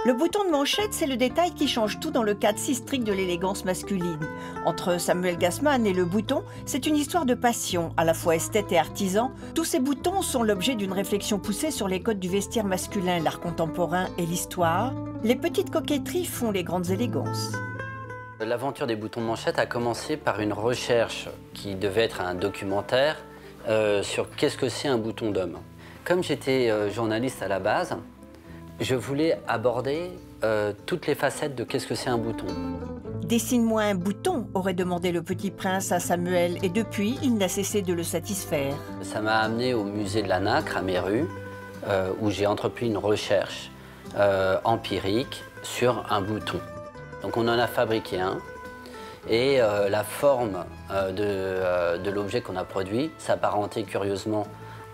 Le bouton de manchette, c'est le détail qui change tout dans le cadre si strict de l'élégance masculine. Entre Samuel Gassmann et le bouton, c'est une histoire de passion, à la fois esthète et artisan. Tous ces boutons sont l'objet d'une réflexion poussée sur les codes du vestiaire masculin, l'art contemporain et l'histoire. Les petites coquetteries font les grandes élégances. L'aventure des boutons de manchette a commencé par une recherche qui devait être un documentaire sur qu'est-ce que c'est un bouton d'homme. Comme j'étais journaliste à la base, je voulais aborder toutes les facettes de qu'est-ce que c'est un bouton. Dessine-moi un bouton, aurait demandé le petit prince à Samuel, et depuis, il n'a cessé de le satisfaire. Ça m'a amené au musée de la Nacre à Méru, où j'ai entrepris une recherche empirique sur un bouton. Donc on en a fabriqué un, et la forme de l'objet qu'on a produit s'apparentait curieusement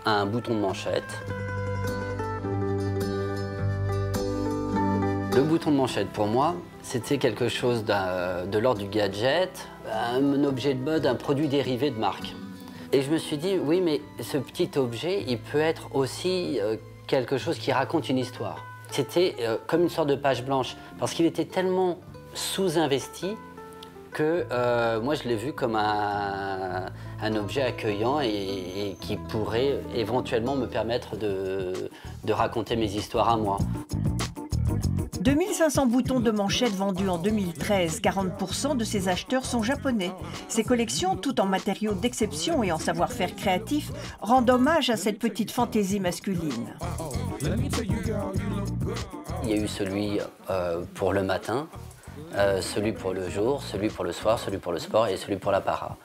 à un bouton de manchette. Le bouton de manchette, pour moi, c'était quelque chose de l'ordre du gadget, un objet de mode, un produit dérivé de marque. Et je me suis dit, oui, mais ce petit objet, il peut être aussi quelque chose qui raconte une histoire. C'était comme une sorte de page blanche, parce qu'il était tellement sous-investi que moi, je l'ai vu comme un objet accueillant et qui pourrait éventuellement me permettre de raconter mes histoires à moi. 2500 boutons de manchette vendus en 2013, 40% de ces acheteurs sont japonais. Ces collections, tout en matériaux d'exception et en savoir-faire créatif, rendent hommage à cette petite fantaisie masculine. Il y a eu celui pour le matin, celui pour le jour, celui pour le soir, celui pour le sport et celui pour la para.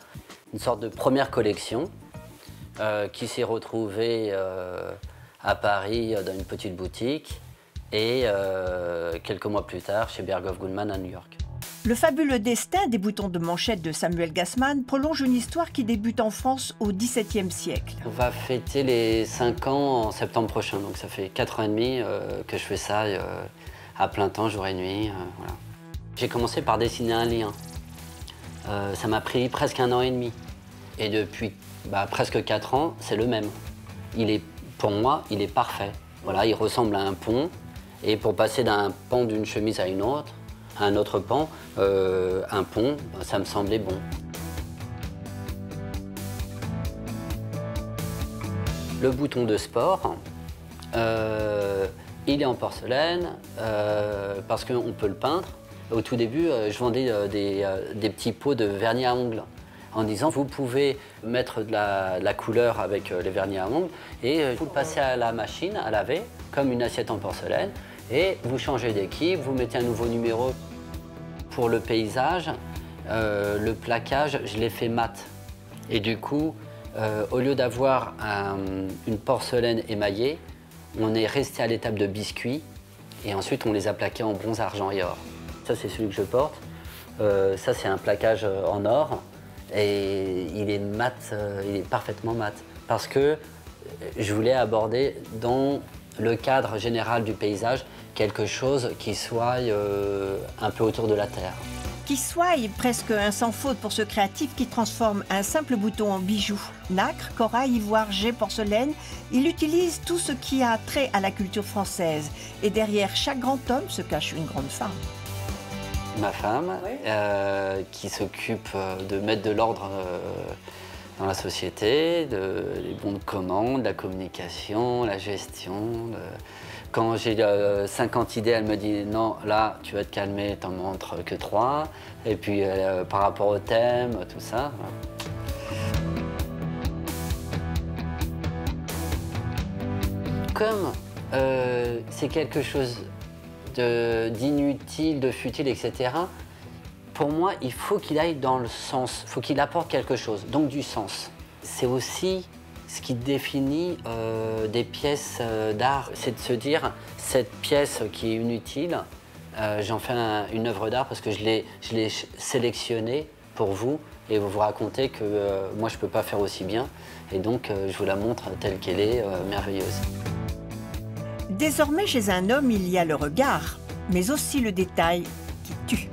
Une sorte de première collection qui s'est retrouvée à Paris dans une petite boutique et quelques mois plus tard chez Berghoff Goodman à New York. Le fabuleux destin des boutons de manchette de Samuel Gassmann prolonge une histoire qui débute en France au XVIIe siècle. On va fêter les 5 ans en septembre prochain, donc ça fait 4 ans et demi que je fais ça à plein temps, jour et nuit. Voilà. J'ai commencé par dessiner un lien. Ça m'a pris presque 1 an et demi. Et depuis presque 4 ans, c'est le même. Pour moi, il est parfait. Voilà, il ressemble à un pont. Et pour passer d'un pan d'une chemise à un autre pan, un pont, ça me semblait bon. Le bouton de sport, il est en porcelaine parce qu'on peut le peindre. Au tout début, je vendais des petits pots de vernis à ongles en disant vous pouvez mettre de la couleur avec les vernis à ongles et vous le passez à la machine à laver comme une assiette en porcelaine et vous changez d'équipe, vous mettez un nouveau numéro. Pour le paysage, le plaquage, je l'ai fait mat. Et du coup, au lieu d'avoir une porcelaine émaillée, on est resté à l'étape de biscuits et ensuite on les a plaqués en bronze, argent et or. Ça, c'est celui que je porte. Ça, c'est un plaquage en or. Et il est mat, il est parfaitement mat. Parce que je voulais aborder dans le cadre général du paysage quelque chose qui soit un peu autour de la terre. Qui soit presque un sans faute pour ce créatif qui transforme un simple bouton en bijou. Nacre, corail, ivoire, jet, porcelaine, il utilise tout ce qui a trait à la culture française. Et derrière chaque grand homme se cache une grande femme. Ma femme, oui. Qui s'occupe de mettre de l'ordre dans la société, les bons de commande, la communication, la gestion. Quand j'ai 50 idées, elle me dit non, là, tu vas te calmer, t'en montres que 3. Et puis par rapport au thème, tout ça. Comme c'est quelque chose d'inutile, de futile, etc. Pour moi, il faut qu'il aille dans le sens, il faut qu'il apporte quelque chose, donc du sens. C'est aussi ce qui définit des pièces d'art, c'est de se dire, cette pièce qui est inutile, j'en fais une œuvre d'art parce que je l'ai sélectionnée pour vous et vous racontez que moi, je ne peux pas faire aussi bien. Et donc, je vous la montre telle qu'elle est, merveilleuse. Désormais, chez un homme, il y a le regard, mais aussi le détail qui tue.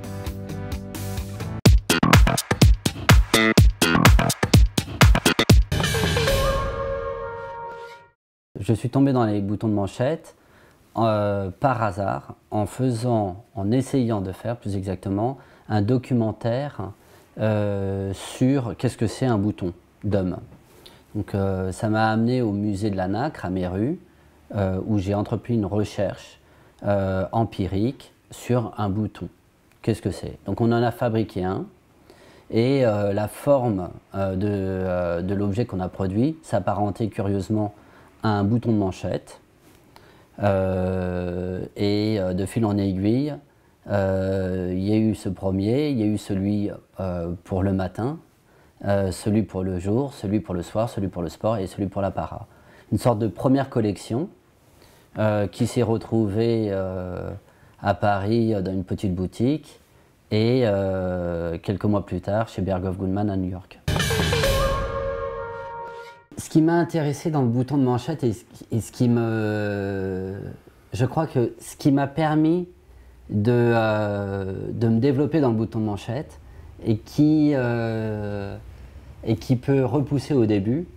Je suis tombé dans les boutons de manchette par hasard, en essayant de faire plus exactement un documentaire sur qu'est-ce que c'est un bouton d'homme. Donc ça m'a amené au musée de la Nacre à Méru, où j'ai entrepris une recherche empirique sur un bouton. Qu'est-ce que c'est? Donc on en a fabriqué un, et la forme de l'objet qu'on a produit s'apparentait curieusement à un bouton de manchette. Et de fil en aiguille, il y a eu ce premier, il y a eu celui pour le matin, celui pour le jour, celui pour le soir, celui pour le sport et celui pour la para. Une sorte de première collection qui s'est retrouvée à Paris dans une petite boutique et quelques mois plus tard chez Berghoff Goodman à New York. Ce qui m'a intéressé dans le bouton de manchette et ce qui me... Je crois que ce qui m'a permis de me développer dans le bouton de manchette et qui peut repousser au début,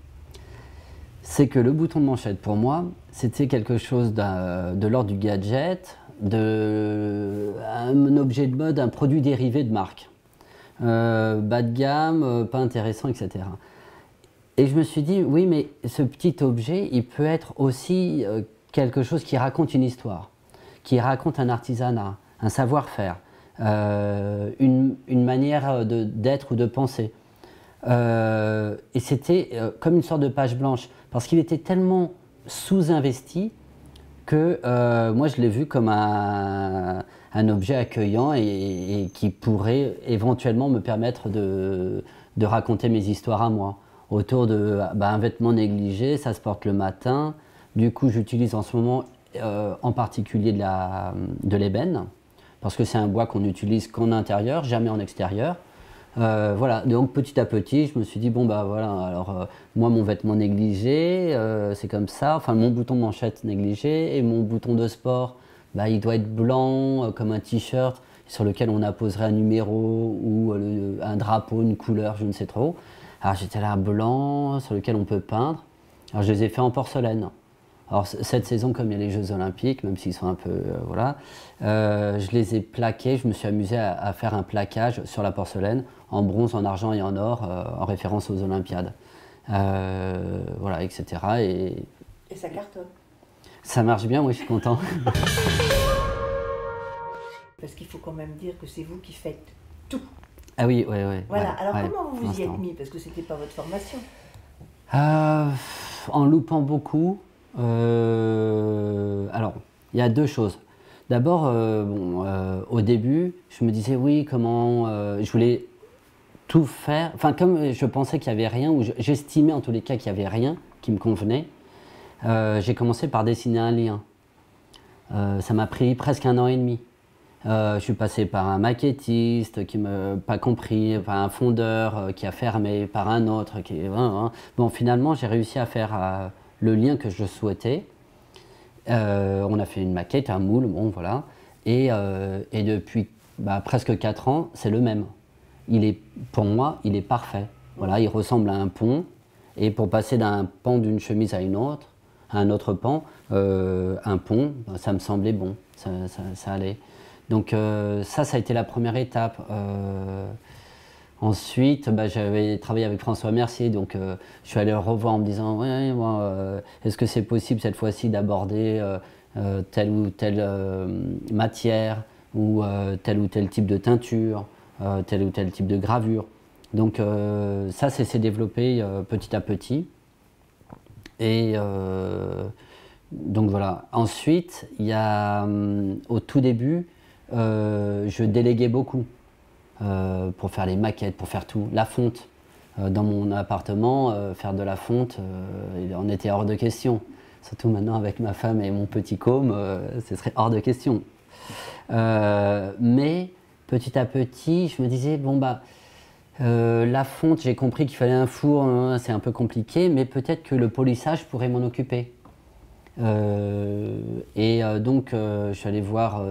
c'est que le bouton de manchette, pour moi, c'était quelque chose de l'ordre du gadget, un objet de mode, un produit dérivé de marque. Bas de gamme, pas intéressant, etc. Et je me suis dit, oui, mais ce petit objet, il peut être aussi quelque chose qui raconte une histoire, qui raconte un artisanat, un savoir-faire, une manière d'être ou de penser. Et c'était comme une sorte de page blanche, parce qu'il était tellement sous-investi que moi je l'ai vu comme un objet accueillant et qui pourrait éventuellement me permettre de raconter mes histoires à moi. Autour de un vêtement négligé, ça se porte le matin. Du coup, j'utilise en ce moment en particulier de l'ébène, parce que c'est un bois qu'on n'utilise qu'en intérieur, jamais en extérieur. Voilà, donc petit à petit, je me suis dit, bon bah voilà, alors moi mon vêtement négligé, c'est comme ça, enfin mon bouton de manchette négligé, et mon bouton de sport, il doit être blanc, comme un t-shirt, sur lequel on apposerait un numéro ou un drapeau, une couleur, je ne sais trop. Alors j'étais là blanc, sur lequel on peut peindre. Alors je les ai faits en porcelaine. Alors cette saison, comme il y a les Jeux Olympiques, même s'ils sont un peu... voilà, je les ai plaqués, je me suis amusé à faire un plaquage sur la porcelaine, en bronze, en argent et en or, en référence aux Olympiades. Voilà, etc. Et ça cartonne. Ça marche bien, oui, je suis content. Parce qu'il faut quand même dire que c'est vous qui faites tout. Ah oui, oui, oui. Voilà, ouais, alors ouais, comment vous vous y êtes mis? Parce que c'était pas votre formation. En loupant beaucoup. Alors, il y a deux choses. D'abord, au début, je me disais oui, comment je voulais tout faire. Enfin, comme je pensais qu'il n'y avait rien, ou j'estimais en tous les cas qu'il n'y avait rien qui me convenait, j'ai commencé par dessiner un lien. Ça m'a pris presque 1 an et demi. Je suis passé par un maquettiste qui m'a pas compris, par un fondeur qui a fermé, par un autre qui... Bon, finalement, j'ai réussi à faire le lien que je souhaitais. On a fait une maquette, un moule, bon voilà. Et depuis presque 4 ans, c'est le même. Pour moi, il est parfait. Voilà, il ressemble à un pont. Et pour passer d'un pan d'une chemise à un autre pan, un pont, ça me semblait bon, ça allait. Donc ça a été la première étape. Ensuite, j'avais travaillé avec François Mercier, donc je suis allé le revoir en me disant ouais, est-ce que c'est possible cette fois-ci d'aborder telle ou telle matière ou tel type de teinture, tel ou tel type de gravure. Donc ça s'est développé petit à petit. Et donc voilà. Ensuite, il y a au tout début, je déléguais beaucoup. Pour faire les maquettes, pour faire tout. La fonte, dans mon appartement, faire de la fonte, il en était hors de question. Surtout maintenant avec ma femme et mon petit côme, ce serait hors de question. Mais petit à petit, je me disais, la fonte, j'ai compris qu'il fallait un four, hein, c'est un peu compliqué, mais peut-être que le polissage pourrait m'en occuper. Donc je suis allé voir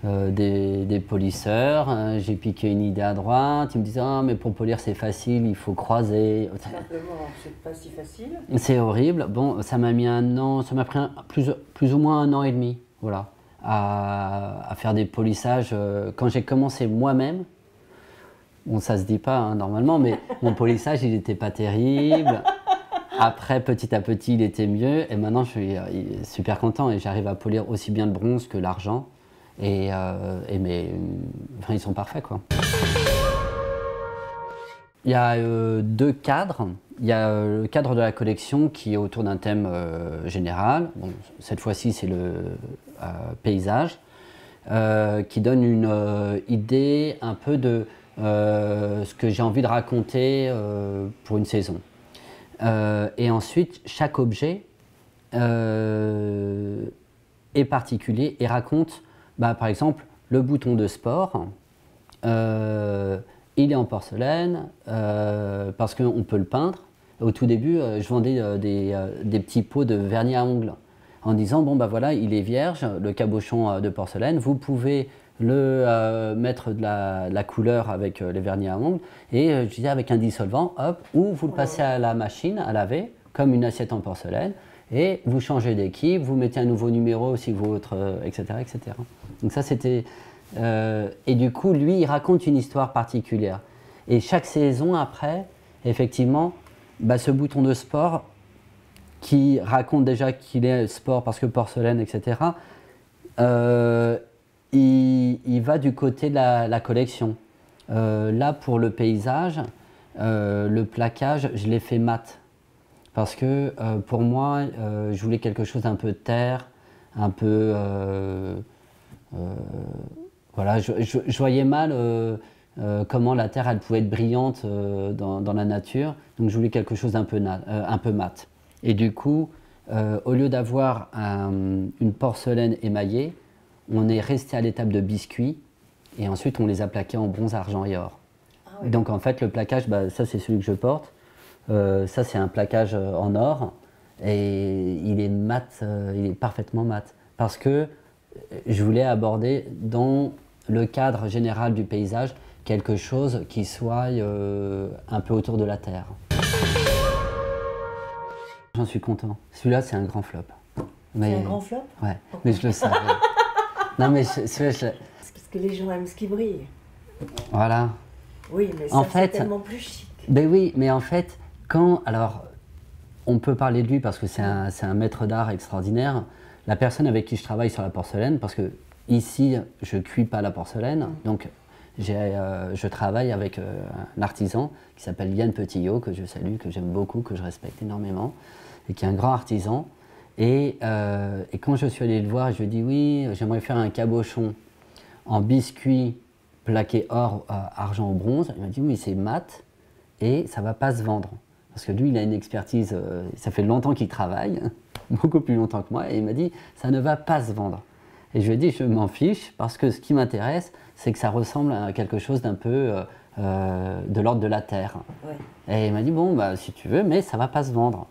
des polisseurs, hein, j'ai piqué une idée à droite, ils me disaient ah, mais pour polir c'est facile, il faut croiser. Simplement, c'est pas si facile. C'est horrible. Bon, ça m'a mis un an, ça m'a pris plus ou moins un an et demi, voilà, à faire des polissages. Quand j'ai commencé moi-même, bon ça se dit pas hein, normalement, mais mon polissage il n'était pas terrible. Après, petit à petit, il était mieux et maintenant je suis super content et j'arrive à polir aussi bien le bronze que l'argent. Enfin, ils sont parfaits quoi. Il y a deux cadres. Il y a le cadre de la collection qui est autour d'un thème général. Bon, cette fois-ci, c'est le paysage, qui donne une idée un peu de ce que j'ai envie de raconter pour une saison. Et ensuite, chaque objet est particulier et raconte, par exemple, le bouton de sport. Il est en porcelaine parce qu'on peut le peindre. Au tout début, je vendais des petits pots de vernis à ongles en disant bon voilà, il est vierge, le cabochon de porcelaine. Vous pouvez le mettre de la couleur avec les vernis à ongles et je disais avec un dissolvant, hop, ou vous le passez à la machine à laver comme une assiette en porcelaine et vous changez d'équipe, vous mettez un nouveau numéro si votre, etc., etc. Donc ça c'était et du coup, lui, il raconte une histoire particulière. Et chaque saison après, effectivement, ce bouton de sport qui raconte déjà qu'il est sport parce que porcelaine, etc., il va du côté de la collection. Là, pour le paysage, le plaquage, je l'ai fait mat. Parce que pour moi, je voulais quelque chose d'un peu terre, un peu... voilà, je voyais mal comment la terre elle pouvait être brillante dans la nature, donc je voulais quelque chose d'un peu, un peu mat. Et du coup, au lieu d'avoir une porcelaine émaillée, on est resté à l'étape de biscuits et ensuite on les a plaqués en bronze, argent et or. Ah oui. Donc en fait, le plaquage, ça c'est celui que je porte, ça c'est un plaquage en or et il est mat, il est parfaitement mat parce que je voulais aborder dans le cadre général du paysage quelque chose qui soit un peu autour de la terre. J'en suis content. Celui-là, c'est un grand flop. C'est un grand flop? Ouais, mais je le savais. Non, mais celui-là, c'est parce que les gens aiment ce qui brille. Voilà. Oui, mais ça, c'est tellement plus chic. Ben oui, mais en fait, alors, on peut parler de lui parce que c'est un maître d'art extraordinaire. La personne avec qui je travaille sur la porcelaine, parce que ici, je ne cuis pas la porcelaine, donc je travaille avec un artisan qui s'appelle Yann Petillot, que je salue, que j'aime beaucoup, que je respecte énormément, et qui est un grand artisan. Et quand je suis allé le voir, je lui ai dit oui, j'aimerais faire un cabochon en biscuit plaqué or, argent ou bronze. Il m'a dit oui, c'est mat et ça ne va pas se vendre. Parce que lui, il a une expertise, ça fait longtemps qu'il travaille, beaucoup plus longtemps que moi, et il m'a dit ça ne va pas se vendre. Et je lui ai dit je m'en fiche parce que ce qui m'intéresse, c'est que ça ressemble à quelque chose d'un peu de l'ordre de la terre. Ouais. Et il m'a dit bon, si tu veux, mais ça ne va pas se vendre.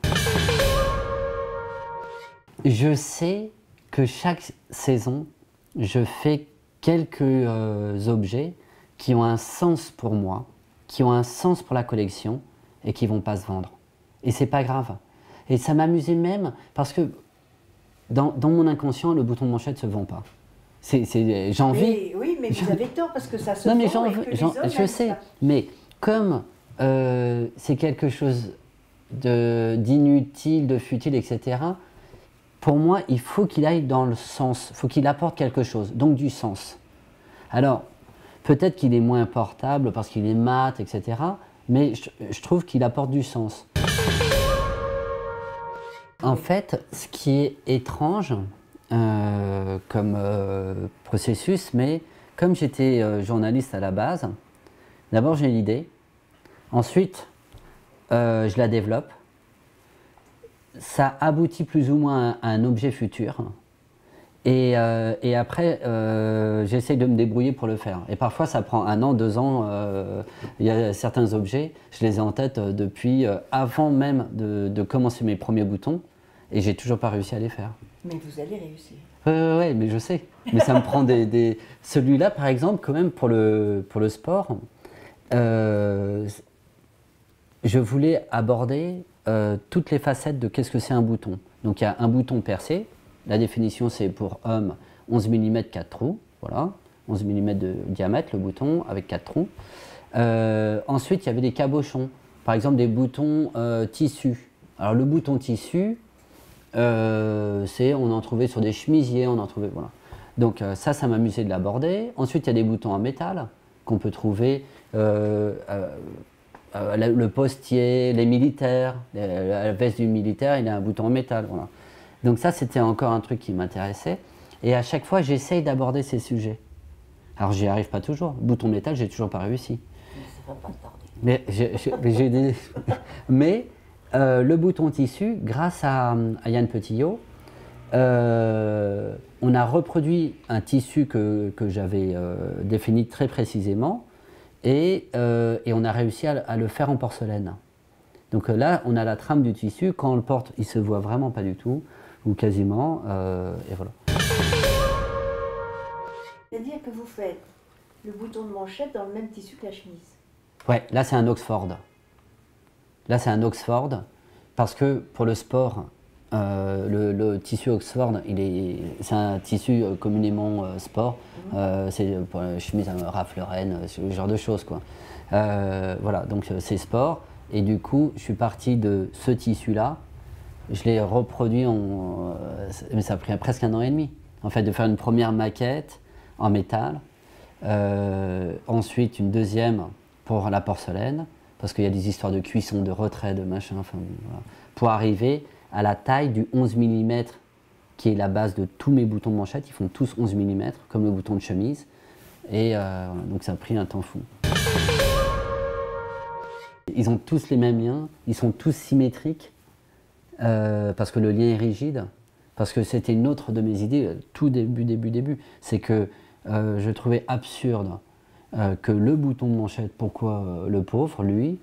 Je sais que chaque saison, je fais quelques objets qui ont un sens pour moi, qui ont un sens pour la collection et qui ne vont pas se vendre. Et c'est pas grave. Et ça m'amusait même parce que dans mon inconscient, le bouton de manchette ne se vend pas. J'en vis. Oui, mais vous avez tort parce que ça se vend. Non, mais je sais. Ça. Mais comme c'est quelque chose d'inutile, de futile, etc., pour moi, il faut qu'il aille dans le sens, il faut qu'il apporte quelque chose, donc du sens. Alors, peut-être qu'il est moins portable parce qu'il est mat, etc., mais je trouve qu'il apporte du sens. En fait, ce qui est étrange comme processus, mais comme j'étais journaliste à la base, d'abord j'ai l'idée, ensuite je la développe, ça aboutit plus ou moins à un objet futur. Et après, j'essaye de me débrouiller pour le faire. Et parfois, ça prend 1 an, 2 ans. Il y a certains objets, je les ai en tête depuis avant même de commencer mes premiers boutons. Et j'ai toujours pas réussi à les faire. Mais vous allez réussir. Ouais, mais je sais. Mais ça me prend Celui-là, par exemple, quand même, pour le sport, je voulais aborder toutes les facettes de qu'est-ce que c'est un bouton. Donc il y a un bouton percé. La définition, c'est pour homme 11 mm 4 trous. Voilà, 11 mm de diamètre, le bouton, avec 4 trous. Ensuite, il y avait des cabochons. Par exemple, des boutons tissu. Alors le bouton tissu, on en trouvait sur des chemisiers, on en trouvait, voilà. Donc ça m'amusait de l'aborder. Ensuite, il y a des boutons en métal qu'on peut trouver, le postier, les militaires, la veste du militaire, il a un bouton en métal, voilà. Donc ça, c'était encore un truc qui m'intéressait. Et à chaque fois, j'essaye d'aborder ces sujets. Alors, j'y arrive pas toujours. Bouton métal, j'ai toujours pas réussi. Ça va pas tarder. Mais le bouton tissu, grâce à Yann Petillot, on a reproduit un tissu que j'avais défini très précisément et on a réussi à le faire en porcelaine. Donc là, on a la trame du tissu. Quand on le porte, il se voit vraiment pas du tout, ou quasiment, et voilà. C'est-à-dire que vous faites le bouton de manchette dans le même tissu que la chemise. Ouais, là c'est un Oxford. Là c'est un Oxford, parce que pour le sport, le tissu Oxford, c'est un tissu communément sport. C'est pour la chemise Ralph Lauren, ce genre de choses, quoi. Voilà, donc c'est sport. Et du coup, je suis parti de ce tissu-là. Je l'ai reproduit mais ça a pris presque 1 an et demi. En fait, de faire une première maquette en métal. Ensuite, une deuxième pour la porcelaine, parce qu'il y a des histoires de cuisson, de retrait, de machin, enfin, voilà. Pour arriver à la taille du 11 mm, qui est la base de tous mes boutons de manchette. Ils font tous 11 mm, comme le bouton de chemise. Et donc ça a pris un temps fou. Ils ont tous les mêmes liens, ils sont tous symétriques, parce que le lien est rigide. Parce que c'était une autre de mes idées, tout début, c'est que je trouvais absurde que le bouton de manchette, pourquoi le pauvre, lui,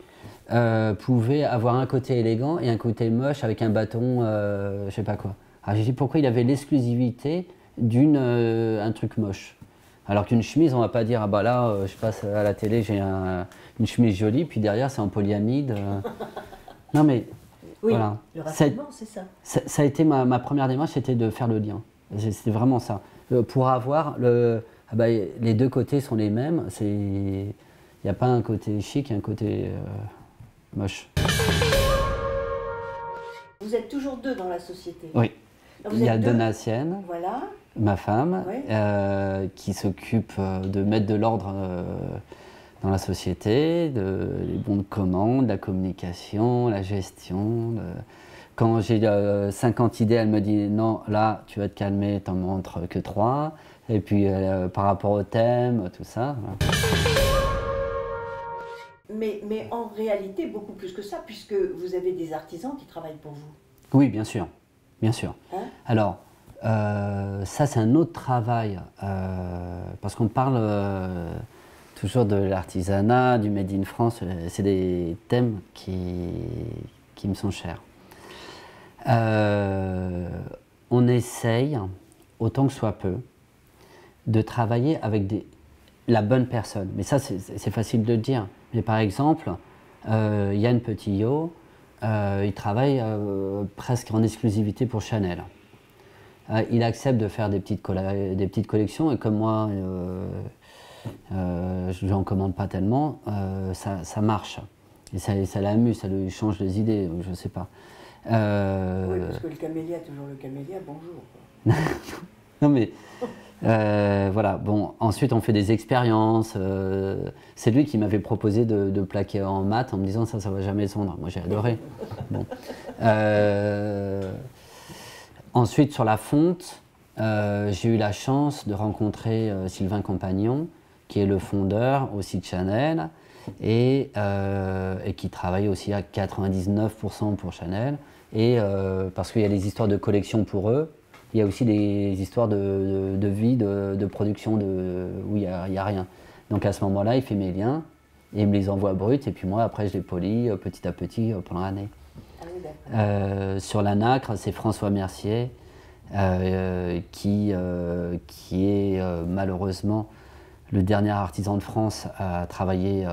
pouvait avoir un côté élégant et un côté moche avec un bâton, je sais pas quoi. Alors j'ai dit pourquoi il avait l'exclusivité un truc moche. Alors qu'une chemise, on va pas dire, ah bah là, je passe à la télé, j'ai une chemise jolie, puis derrière c'est en polyamide. Non mais, oui, voilà. Le raffinement, c'est ça. Ça a été ma première démarche, c'était de faire le lien. C'était vraiment ça. Pour avoir les deux côtés sont les mêmes, il n'y a pas un côté chic et un côté moche. Vous êtes toujours deux dans la société. Oui. Vous Il y a êtes deux. Donatienne, Voilà. ma femme, Oui. qui s'occupe de mettre de l'ordre dans la société, les bons de commande, la communication, la gestion. Quand j'ai 50 idées, elle me dit non, là tu vas te calmer, t'en montres que 3. Et puis par rapport au thème, tout ça. Voilà. Mais en réalité, beaucoup plus que ça, puisque vous avez des artisans qui travaillent pour vous. Oui, bien sûr. Bien sûr. Hein? Alors, ça c'est un autre travail, parce qu'on parle toujours de l'artisanat, du Made in France, c'est des thèmes qui me sont chers. On essaye, autant que soit peu, de travailler avec la bonne personne. Mais ça, c'est facile de le dire. Mais par exemple, Yann Petillot, il travaille presque en exclusivité pour Chanel. Il accepte de faire des petites collections, et comme moi, je ne lui en commande pas tellement, ça marche. Et ça l'amuse, ça lui change les idées, je ne sais pas. Oui, parce que le camélia, toujours le camélia, bonjour. Non mais, voilà, bon, ensuite on fait des expériences. C'est lui qui m'avait proposé de plaquer en mat en me disant ça va jamais sondre. Moi j'ai adoré. Bon. Ensuite sur la fonte, j'ai eu la chance de rencontrer Sylvain Compagnon, qui est le fondeur aussi de Chanel et qui travaille aussi à 99% pour Chanel. Et parce qu'il y a des histoires de collection pour eux, il y a aussi des histoires de vie, de production où il n'y a rien. Donc à ce moment-là, il fait mes liens et il me les envoie bruts, et puis moi après je les polis petit à petit pendant l'année. Ah oui, d'accord. Sur la nacre, c'est François Mercier qui est malheureusement le dernier artisan de France à travailler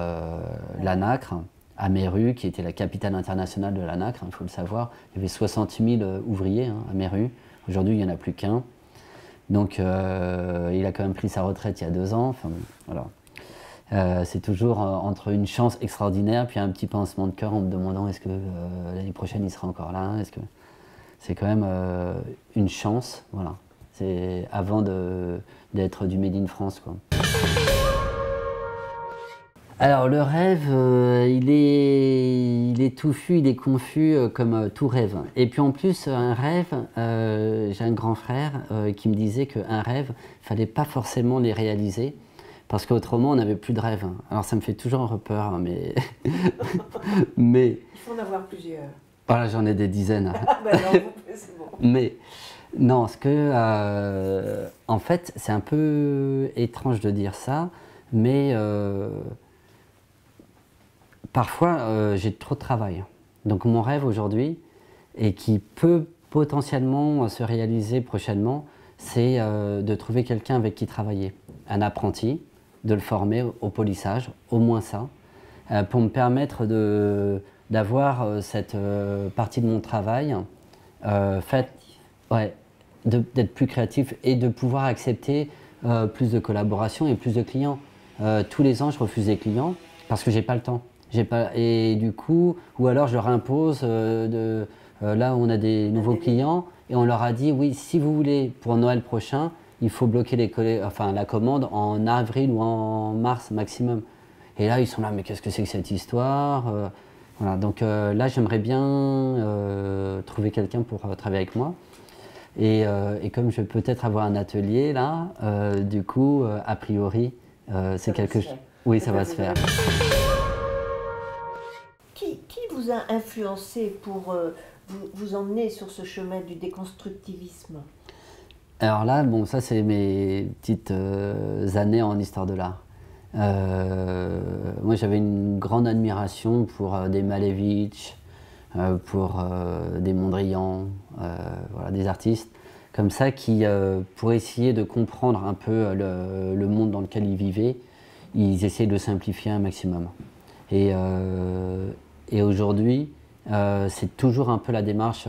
la nacre, à Méru, qui était la capitale internationale de la nacre, il faut le savoir. Il y avait 60 000 ouvriers à Méru. Aujourd'hui, il n'y en a plus qu'un. Donc, il a quand même pris sa retraite il y a 2 ans. Enfin, voilà. C'est toujours entre une chance extraordinaire puis un petit pincement de cœur en me demandant est-ce que l'année prochaine il sera encore là. Est-ce que c'est quand même une chance, voilà. C'est avant d'être du Made in France, quoi. Alors le rêve, il est touffu, il est confus comme tout rêve. Et puis en plus, un rêve, j'ai un grand frère qui me disait qu'un rêve, il fallait pas forcément les réaliser, parce qu'autrement on n'avait plus de rêve. Alors ça me fait toujours peur, mais... mais... Il faut en avoir plusieurs. Voilà, j'en ai des dizaines. Ben non, c'est bon. Mais non, en fait, c'est un peu étrange de dire ça, mais... parfois, j'ai trop de travail. Donc mon rêve aujourd'hui, et qui peut potentiellement se réaliser prochainement, c'est de trouver quelqu'un avec qui travailler. Un apprenti, de le former au polissage, au moins ça, pour me permettre d'avoir cette partie de mon travail faite, ouais, d'être plus créatif et de pouvoir accepter plus de collaborations et plus de clients. Tous les ans, je refuse des clients parce que j'ai pas le temps. Et du coup, ou alors je leur impose, là on a des nouveaux clients et on leur a dit oui, si vous voulez pour Noël prochain, il faut bloquer la commande en avril ou en mars maximum. Et là ils sont là, mais qu'est-ce que c'est que cette histoire, voilà. Donc là j'aimerais bien trouver quelqu'un pour travailler avec moi. Et comme je vais peut-être avoir un atelier là, du coup, a priori, c'est quelque chose. Oui, ça va se faire. Qui vous a influencé pour vous emmener sur ce chemin du déconstructivisme? Alors là, bon, ça c'est mes petites années en histoire de l'art. Moi j'avais une grande admiration pour des Malevich, pour des Mondrian, voilà, des artistes comme ça qui, pour essayer de comprendre un peu le monde dans lequel ils vivaient, ils essayaient de simplifier un maximum. Et aujourd'hui, c'est toujours un peu la démarche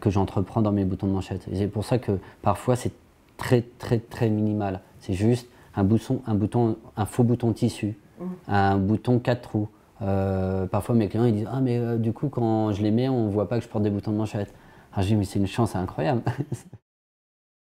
que j'entreprends dans mes boutons de manchette. Et c'est pour ça que parfois c'est très minimal. C'est juste un faux bouton de tissu, un bouton 4 trous. Parfois mes clients ils disent ah mais du coup quand je les mets on voit pas que je porte des boutons de manchette. Alors je dis mais c'est une chance incroyable.